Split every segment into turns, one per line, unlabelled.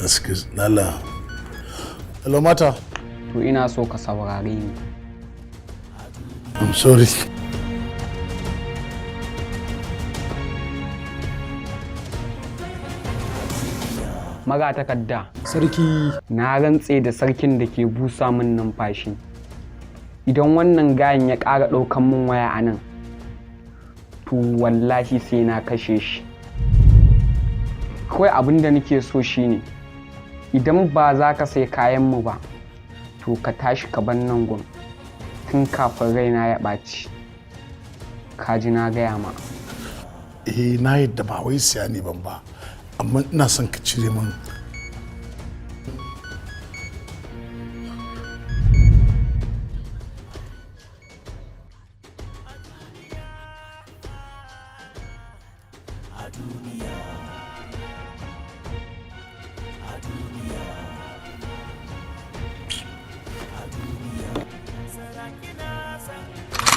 excuse Lala. Hello mata.
To ina so ka saurare ni.
I'm sorry.
Maga takarda.
Sarki.
Na rantse da sarkin da ke busa min numfashi. Idan wannan gayin ya ƙara ɗaukan min waya a nan, to wallahi sai na kashe shi. Kawai abin da nake so shine, idan ba za ka sai kayanmu ba, to ka tashi ka bar nan gun tun kafin raina ya ɓaci. Ka ji na gaya ma.
Na yadda ba wai siya ne ban ba, amma ina son ka cire min.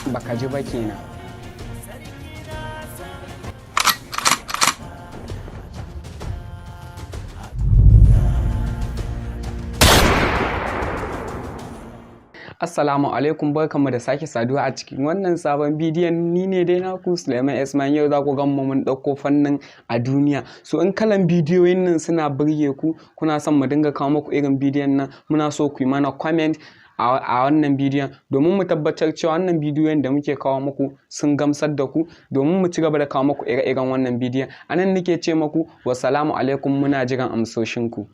Baka ji ba kenan. Assalamu alaikum, barkanmu da sake saduwa a cikin wannan sabon bidiyon. Ni ne dai naku Sulaiman S.Man. Yau za ku ga mun ɗauko fannin a duniya. So in kalan bidiyoyin nan suna burge ku, kuna son mu dinga kawo muku irin bidiyon nan, muna so ku yi mana comment a wannan bidiyon domin mu tabbatar cewa wannan bidiyon da muke kawo muku sun gamsar da ku, domin mu ci gaba da kawo muku ire-iren wannan bidiyon. Anan nake ce muku wassalamu alaikum, muna jiran amsoshinku.